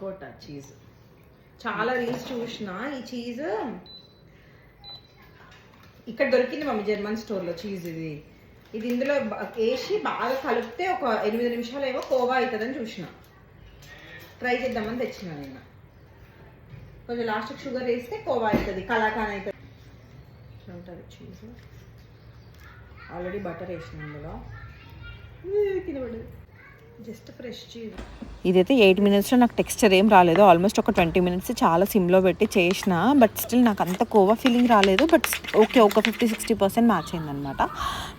Ricotta cheese. చాలా reels చూసిన. ఈ చీజ్ ఇక్కడ దొరికింది మమ్మీ జర్మన్ స్టోర్లో చీజ్. ఇది ఇందులో వేసి బాగా కలిపితే ఒక 8 నిమిషాలు ఏమో కోవా అవుతుందని చూసిన. ట్రై చేద్దామని తెచ్చిన నేను. కొంచెం లాస్ట్కి షుగర్ వేస్తే కోవా అవుతుంది, కలాకాన్ అవుతుంది. ఇట్లా ఉంటుంది చీజ్. ఆల్రెడీ బటర్ వేసిన ఇందులో. తినబడదు, జస్ట్ ఫ్రెష్ చీజ్. ఇదైతే 8 మినిట్స్లో నాకు టెక్స్చర్ ఏం రాలేదు. ఆల్మోస్ట్ ఒక 20 మినిట్స్ చాలా సిమ్లో పెట్టి చేసిన. బట్ స్టిల్ నాకు అంత కోవా ఫీలింగ్ రాలేదు. బట్ ఓకే, ఒక 50-60% మ్యాచ్ అయిందనమాట.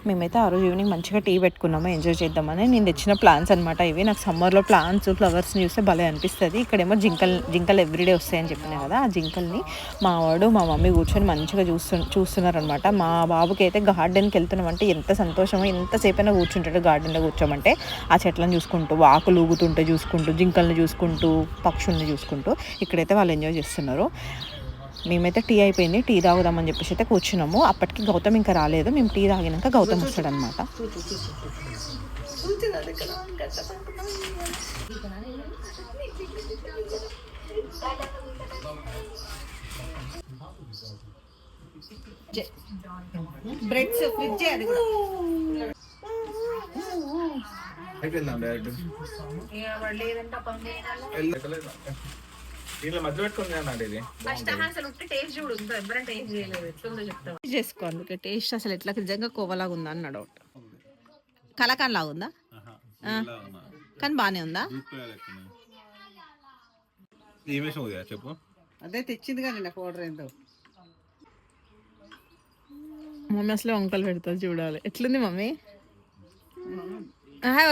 మేమైతే ఆ రోజు ఈవినింగ్ మంచిగా టీ పెట్టుకున్నాము, ఎంజాయ్ చేద్దామని. నేను తెచ్చిన ప్లాంట్స్ అనమాట ఇవి. నాకు సమ్మర్లో ప్లాంట్స్ ఫ్లవర్స్ని చూస్తే భలే అనిపిస్తుంది. ఇక్కడేమో జింకలు ఎవ్రీడే వస్తాయని చెప్పినా కదా. ఆ జింకల్ని మా వాడు మా మమ్మీ కూర్చొని మంచిగా చూస్తున్నారనమాట. మా బాబుకి అయితే గార్డెన్కి వెళ్తున్నామంటే ఎంత సంతోషమో, ఎంతసేపైనా కూర్చుంటాడు గార్డెన్లో కూర్చోమంటే. ఆ చెట్లను చూసుకుంటూ, ఆకులు ఊగుతుంటే చూసుకుంటూ, జింకల్ని చూసుకుంటూ, పక్షుల్ని చూసుకుంటూ ఇక్కడైతే వాళ్ళు ఎంజాయ్ చేస్తున్నారు. మేమైతే టీ అయిపోయింది, టీ తాగుదామని చెప్పేసి అయితే కూర్చున్నాము. అప్పటికి గౌతమ్ ఇంకా రాలేదు. మేము టీ తాగినాక గౌతమ్ వస్తాడనమాట. బ్రెడ్స్ ఫ్రిడ్జ్ అది కూడా చేసుకో. అందుకే టేస్ట్ అసలు ఎట్లా నిజంగా కోవలాగా ఉందా అన్న డౌట్. కలాకాన్ లాగా ఉందా కానీ బానే ఉందా? చెప్పు. అదే తెచ్చింది కానీ నాకు ఆర్డర్ ఏందో. మమ్మీ అసలు వంకలు పెడతా చూడాలి. ఎట్లుంది మమ్మీ?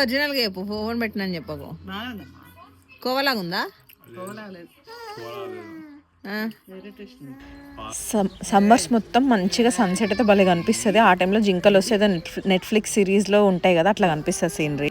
ఒరిజినల్గా చెప్పు, ఫోన్ పెట్టినని చెప్పకు. కోవలాగా ఉందా? సమ్మర్స్ మొత్తం మంచిగా సన్సెట్ అయితే భలే కనిపిస్తుంది. ఆ టైంలో జింకలు వస్తే నెట్ఫ్లిక్స్ సిరీస్లో ఉంటాయి కదా, అట్లా కనిపిస్తుంది సీనరీ.